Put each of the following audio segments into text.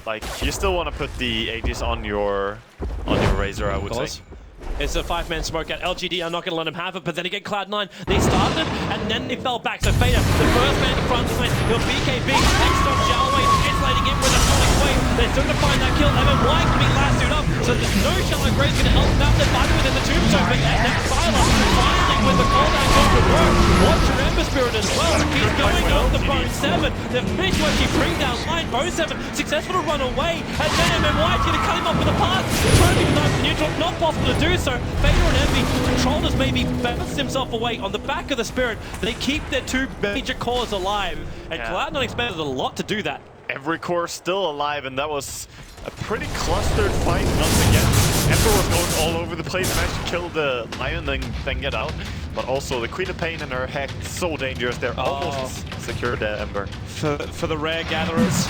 Like, you still want to put the Aegis on your Razor, I would say. It's a 5-man smoke out. LGD are not going to let him have it, but then again, Cloud9, they started and then they fell back. So Fader, the first man in front line, he'll BKB, next on Jalway, isolating in with a sonic wave. They're still going to find that kill. MMY can be lassoed up, so there's no Shallow Grave's going to help them out. They're fighting within the tombstone, but next Sylar, finally with the cooldown going to work. Watch your Ember Spirit as well. He's going on the Bone 7. They've managed to actually bring down line. Bone 7 successful to run away, and then MMY is going to cut him off with a pass. Trying to be nice and neutral, not possible to do so. Fader and Envy, Controllers maybe bounced himself away on the back of the Spirit. They keep their two major cores alive, and Cloud9 expected a lot to do that. Every core still alive, and that was a pretty clustered fight once again. Ember was going all over the place, managed to kill the Lion, then get out. But also the Queen of Pain and her Hex, so dangerous. They're almost secured the Ember. For the rare gatherers.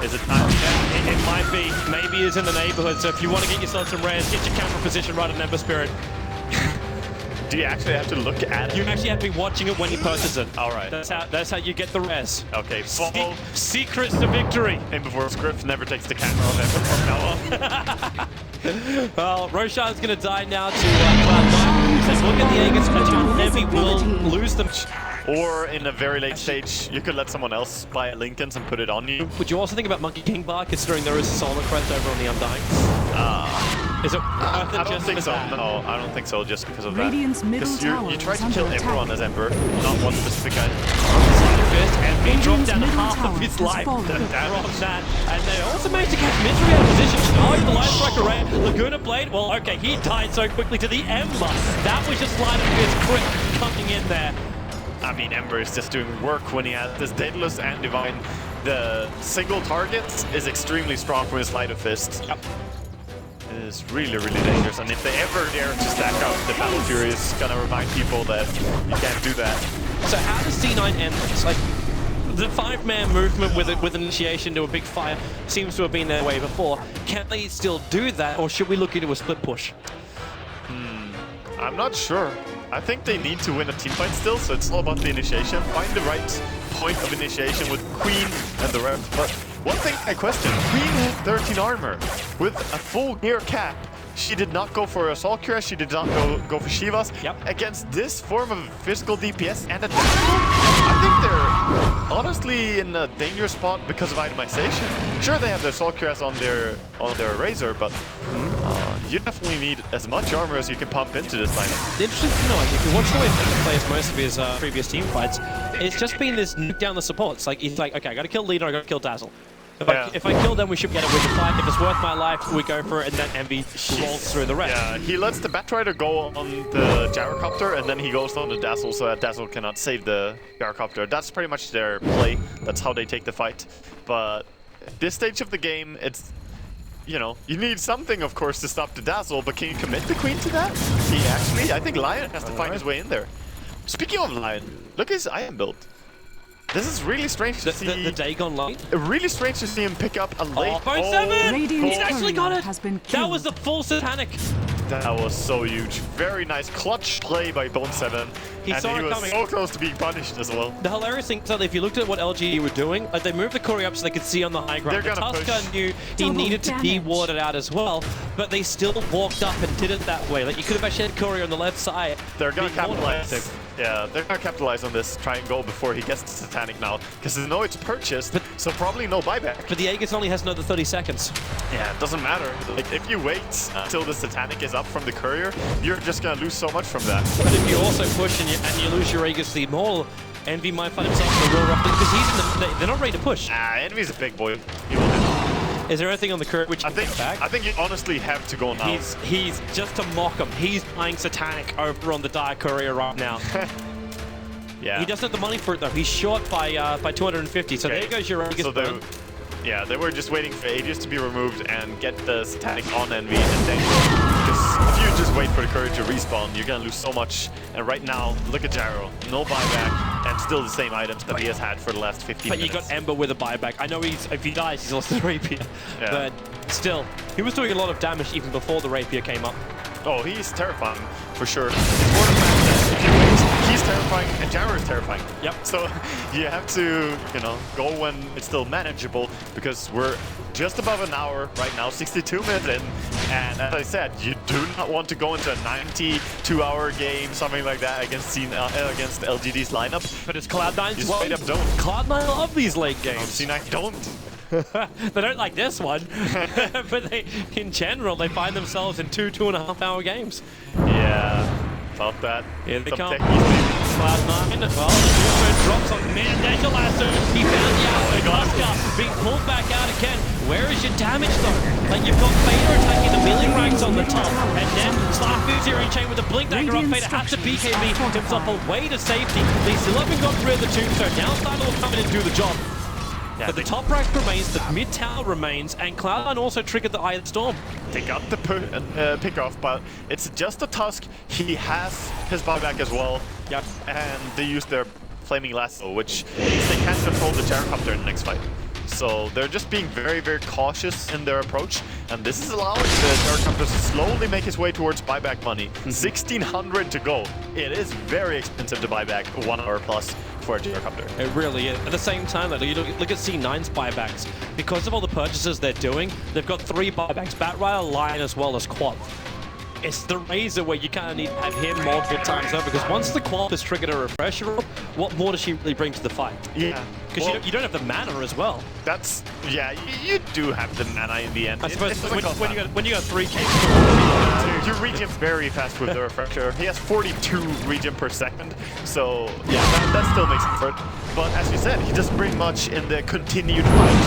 Is it time? Yeah, it might be. Maybe it's in the neighborhood, so if you want to get yourself some rares, get your camera position right on Ember Spirit. Do you actually have to look at it? You actually have to be watching it when he purchases it. Alright. That's how you get the rares. Okay, follow. Secrets to victory. And before Script never takes the camera off Ember from now on. Well, Roshan's going to die now to Cloud9. Says, look at the Aegis and Envy will lose them. Or in a very late stage, you could let someone else buy Lincolns and put it on you. Would you also think about Monkey King Bar, considering there is a solar crest over on the Undying? Is it worth it I don't just think for so. that? No, I don't think so. Just because of that. Because you try to kill everyone as Ember, not one specific guy. Fist, and he dropped down half of his life from that. And they also managed to catch Misery out of position. Oh, the Light Strike array. Laguna Blade. Well, okay, he died so quickly to the Ember. That was just Light of Fist quick coming in there. I mean, Ember is just doing work when he has this Daedalus and Divine. The single target is extremely strong from his Light of Fist. Yep. It is really, really dangerous. And if they ever dare to stack up, the Battle Fury is gonna remind people that you can't do that. So how does C9 end this? Like, the 5-man movement with initiation to a big fire seems to have been their way before. Can they still do that, or should we look into a split push? I'm not sure. I think they need to win a team fight still, so it's all about the initiation. Find the right point of initiation with Queen and the rest. But one thing I question, Queen had 13 armor with a full gear cap. She did not go for Assault Cure, she did not go for Shivas. Yep. Against this form of physical DPS and a dash, I think they're honestly in a dangerous spot because of itemization. Sure, they have their Assault Cures on their Razor, but you definitely need as much armor as you can pump into this lineup. The interesting thing, like, if you watch the way Fnatic plays most of his previous team fights, it's just been this nuke down the supports. Like, he's like, okay, I gotta kill Leader, I gotta kill Dazzle. If I kill them, we should get a win the fight. If it's worth my life, we go for it, and then Envy rolls through the rest. Yeah, he lets the Batrider go on the Gyrocopter, and then he goes on the Dazzle, so that Dazzle cannot save the Gyrocopter. That's pretty much their play. That's how they take the fight. But at this stage of the game, it's, you know, you need something, of course, to stop the Dazzle, but can you commit the Queen to that? He actually, I think Lion has to find his way in there. Speaking of Lion, look at his iron build. This is really strange to see. The Dagon line? Really strange to see him pick up a late. Oh, Bone 7! He's actually got it! That was the full Satanic. That was so huge. Very nice clutch play by Bone 7. He saw it was coming. So close to being punished as well. The hilarious thing is that if you looked at what LGD were doing, like they moved the Cory up so they could see on the high ground. They're gonna Tusker knew he needed to be warded out as well, but they still walked up and did it that way. Like you could have actually had Cory on the left side. They're gonna capitalize. Yeah, they're gonna capitalize on this try and go before he gets the Satanic now, because they know it's purchased, so probably no buyback. But the Aegis only has another 30 seconds. Yeah, it doesn't matter. Like if you wait until the Satanic is up from the Courier, you're just gonna lose so much from that. But if you also push and you lose your Aegis the Immortal, Envy might find himself in the real rough because he's in they're not ready to push. Envy's a big boy. He will handle. Is there anything on the curve which I think you honestly have to go now. He's just to mock him. He's buying Satanic over on the Dire Courier right now. Yeah. He doesn't have the money for it though. He's short by 250. So there goes your Aegis. So yeah, they were just waiting for Aegis to be removed and get the Satanic on Envy and then go. Because if you just wait for the Courier to respawn, you're gonna lose so much. And right now, look at Gyro. No buyback and still the same items that he has had for the last 15 minutes. But you got Ember with a buyback. I know if he dies, he's lost his Rapier. Yeah. But still, he was doing a lot of damage even before the Rapier came up. Oh, he's terrifying for sure. It's more the fact that if you wait, he's terrifying and Gyro is terrifying. Yep. So you have to, you know, go when it's still manageable. because we're just above an hour right now, 62 minutes in, and as I said, you do not want to go into a 92-hour game, something like that, against LGD's lineup. But it's Cloud9's You straight up don't. Cloud9 love these late games. C9 don't. They don't like this one, but they, in general, they find themselves in 2.5 hour games. Yeah, thought that. Here they Some come. techies, Cloud9, well, the also drops on man. There's your lasso. He found the hour. Cluster being pulled back out again. Where is your damage though? Like you've got Fader attacking the milling ranks on the top, and then Slarfoo's here in chain with a blink dagger up. Fader has to BKB himself away to safety. They still haven't got rid of the tombstone. Now Starter will come in and do the job. Yeah, but the top rack remains, the mid tower remains, and Cloud9 also triggered the Eye of the Storm. They got the pick off, but it's just a Tusk. He has his buyback as well. Yep. And they use their Flaming Lasso, which means they can't control the Gyrocopter in the next fight. So they're just being very, very cautious in their approach, and this is allowing the Gyrocopter to slowly make his way towards buyback money. 1,600 to go. It is very expensive to buy back 1 hour plus for a Gyrocopter. It really is. At the same time, like, you look at C9's buybacks. Because of all the purchases they're doing, they've got 3 buybacks, Batrider, Lion, as well as Quap. It's the Razor where you kind of need to have him multiple times over, because once the Quap has triggered a refresher, what more does she really bring to the fight? Yeah. Because you don't have the mana as well. That's, yeah, you do have the mana in the end. I suppose when you got 3k, you regen very fast with the refresher. He has 42 regen per second, so yeah, that still makes up for it. But as you said, he doesn't bring much in the continued fight.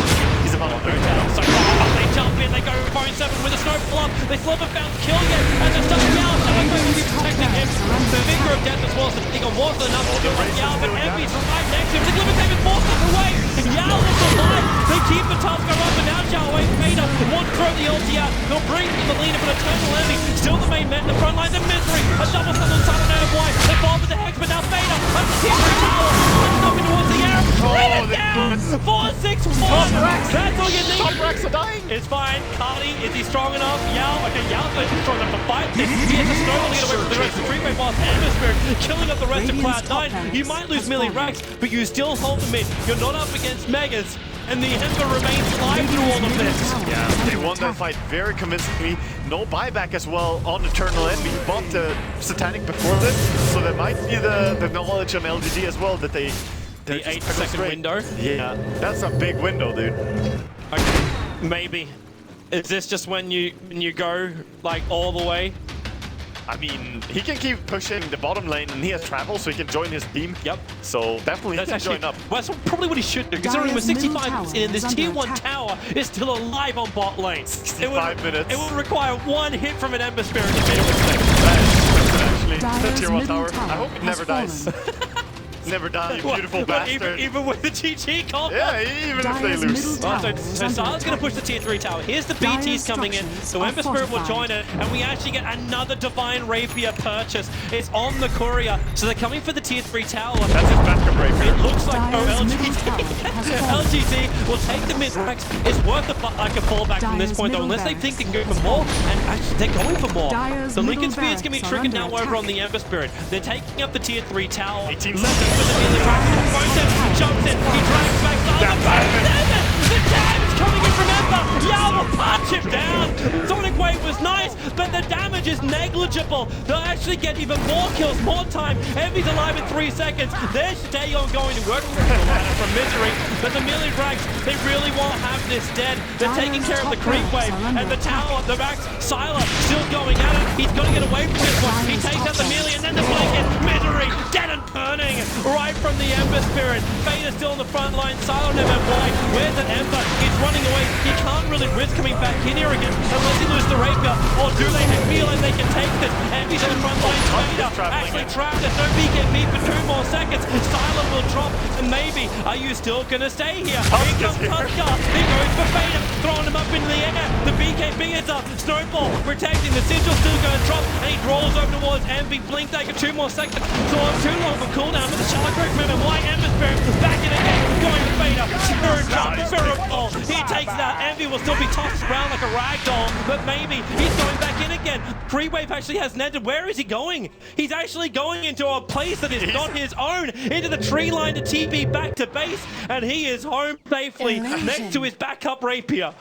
He's about to so they jump in, they go 4-7 with a snowball up. They still haven't found kill yet, and they're stuck down. Someone's going to be protecting him. The finger of death as well, so Eagle was enough to do it. Yao, but Envy's right next to him. The Glimmer David forced him away. Yao is alive. They keep the Tusker up, and now Zhao Wei Fader won't throw the ulti out. He'll bring the lead, but Eternal Envy still the main man in the front line. The Misery, a double stun on Sun and White. They fall with the Hex, but now Fader up the tier 3 tower. Looking up towards the air. Bring it down. 4-6-1. That's all you need. Top racks are dying. It's fine. Cardi, is he strong enough? Yao, okay, Yao's not strong enough to fight this. He has to snowball to get away with the rest of the three-way boss Atmosphere, killing up the rest of Cloud9. You might lose melee racks, but you still hold the mid. You're not up against Megas, and the Ember remains alive through all of this. Yeah, they won that fight very convincingly. No buyback as well on Eternal Envy. He bought the Satanic before this, so there might be the knowledge on LGD as well that they... The 8-second window? Yeah, that's a big window, dude. Okay, maybe. Is this just when you go, like, all the way? I mean, he can keep pushing the bottom lane, and he has travel, so he can join his team. Yep. So definitely he can join up. Well, that's probably what he should do, considering we're 65 minutes in, this tier 1 tower is still alive on bot lane. 65 minutes. It would require 1 hit from an Ember Spirit to get it. Actually, the tier 1 tower. I hope it never dies. Never die, you beautiful bastard. Even with the GG call. Yeah, even if they lose. So Sar's going to push the tier 3 tower. Here's the BTs coming in. So Ember Spirit will join it, and we actually get another Divine Rapier purchase. It's on the courier. So they're coming for the tier 3 tower. That's his backup Rapier. It looks like LGD will take the mid racks. It's worth a fallback from this point though, unless they think they can go for more. And actually, they're going for more. The Lincoln Spear's going to be triggered now over on the Ember Spirit. They're taking up the tier 3 tower. 18 With the melee rack, jumps in, he drags back. The damage coming in from Ember. Yao will punch him down. Sonic Wave was nice, but the damage is negligible. They'll actually get even more kills, more time. Envy's alive in 3 seconds. There's Dagon going to work from Misery, but the melee ranks, they really won't have this dead. They're taking care of the creep wave, and the tower, the racks, Sylar still going at it. He's going to get away from this one. He takes out the melee, and then the blanket. Misery, dead and burning, right from the Ember Spirit. Fader's still on the front line. Sylar never wide. Where's an Ember? He's running away. He can't really risk coming back in here again unless he loses the Rapier. Or do they feel like they can take this? Envy's on the front line. Fader actually trapped. There's no BKB for 2 more seconds. Sylar will drop, and maybe, are you still gonna stay here? Here comes Tusker. He goes for Fader, throwing him up in the air. The BKB Spears up, Snowball protecting, the Sigil still going to drop, and he draws over towards Envy. Blink Dagger, 2 more seconds, so on too long for cooldown with the shallow growth movement. Why Ember Spirit back in again, going to Fader, Spirit drop, Miracle. He takes it out. Envy will still be tossed around like a rag doll, but maybe he's going back in again. Free Wave actually has netted. Where is he going? He's actually going into a place that is not his own, into the tree line to TP back to base, and he is home safely next to his backup Rapier.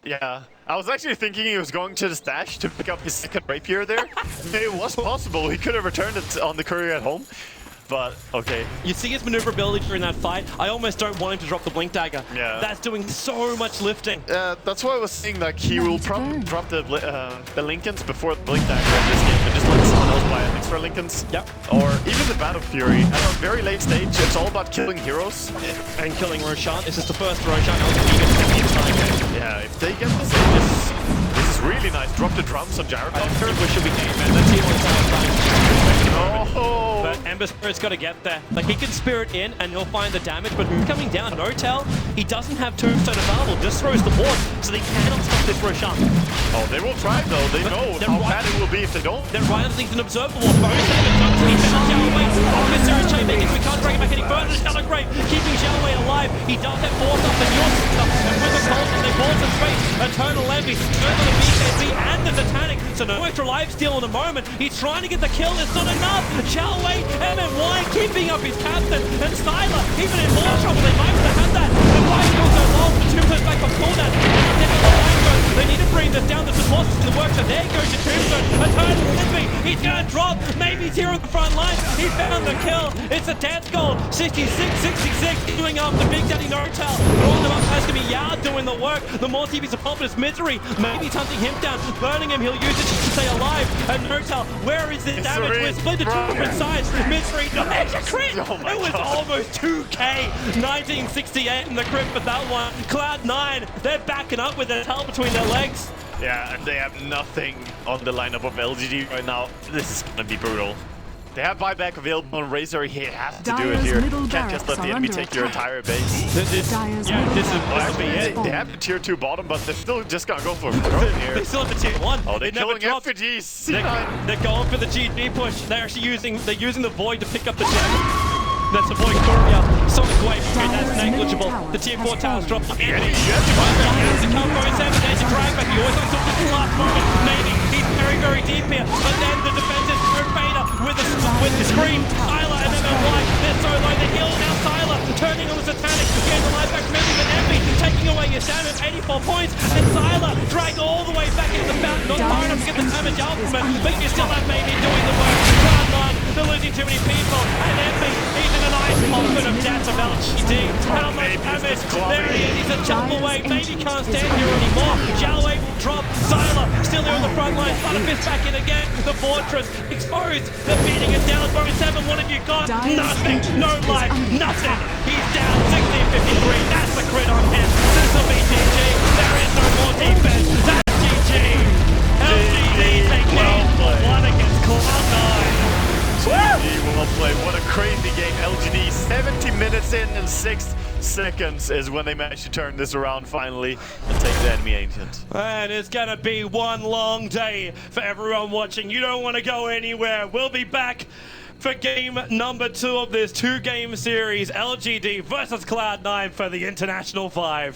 Yeah, I was actually thinking he was going to the stash to pick up his second Rapier there. It was possible. He could have returned it on the courier at home. But, okay. You see his maneuverability during that fight. I almost don't want him to drop the Blink Dagger. Yeah. That's doing so much lifting. That's why I was saying like he will probably drop the Lincolns before the Blink Dagger in this game and just let someone else buy an extra Lincolns. Yep. Or even the Battle Fury. At a very late stage, it's all about killing heroes. And killing Roshan. This is the first Roshan LGD in time. Yeah, if they get this in, this is really nice. Drop the drums on Gyrocopter. We should be game, man. That's the only time. Oh! But Ember Spirit's got to get there. Like, he can Spirit in and he'll find the damage, but coming down, Notel, he doesn't have Tombstone available, just throws the board, so they cannot stop this Roshan. Oh, they will try though. They know how bad it will be if they don't. They're right underneath an observable. Bonus he found Xiaowei. Unnecessary chainmaking. We can't drag him back any further. Shallow Grave keeping Xiaowei alive. He does have force up and your stuff. And with the Colton, they balls in space. Eternal Envy. Turns on the BKB and the Titanic. So no extra life steal in the moment. He's trying to get the kill. It's not enough. Xiaowei, MNY keeping up his captain. And Styler, even in more trouble. They might have had that. The fight goes so long. The Tombstone back from cooldown. They need to bring this down. The support system works. So there goes the Tombstone. Eternal Envy. He's going to drop. Maybe Zero at the front line. He found the kill. It's a death goal. 66-66. Doing up the Big Daddy Notel. All the up has to be Yao doing the work. The more TV's a populous misery. Maybe he's hunting him down. Burning him. He'll use it just to stay alive. And Notel, where is the damage? We're split to two different sides. Misery. No, it's a crit. Oh it was almost 2K. 1968 in the crit for that one. Cloud9. They're backing up with their tail between their legs. Yeah, and they have nothing on the lineup of LGD right now. This is gonna be brutal. They have buyback available on Razor. He has to do it here. Can't just let the enemy take your entire base. This is it. They have the tier 2 bottom, but they're still just gonna go for it here. They still have the tier 1. Oh, they're killing effigies. They're going for the GD push. They're actually using the Void to pick up the gem. That's a Void Courier. Sonic Wave, that's negligible. The tier 4 towers drop. And he's to come for his 7 days of drag back. He always looks at the last moment. Maybe he's very, very deep here. But then the defense is through Fader with the scream. Sylar and MLY. They're so low. The heal now. Sylar turning on the Satanic. Getting the life back from Envy, but Envy taking away your damage. 84 points. And Sylar dragged all the way back into the fountain. Not far enough to get the damage ultimate. But you still have maybe doing the work. Cloud9, they're losing too many people. And Envy, he's in a nice pocket of death of LGD. How much damage? There he is. He's a jump away. Maybe can't stand here anymore. Xiaowei will drop. Sylar still there on the front line. Butterfist back in again. The Fortress exposed. They're beating it down. Bonus 7. What have you got? Nothing. No life. Nothing. He's down. 16-53. That's the crit on him. This will be GG. There is no more defense. That's GG. LGD take game 1 against Cloud9. Well played. What a crazy game. LGD 70 minutes in and 6 seconds is when they managed to turn this around finally and take the enemy Ancient. And it's gonna be one long day for everyone watching. You don't want to go anywhere. We'll be back for game number 2 of this 2-game series. LGD versus Cloud9 for the International 5.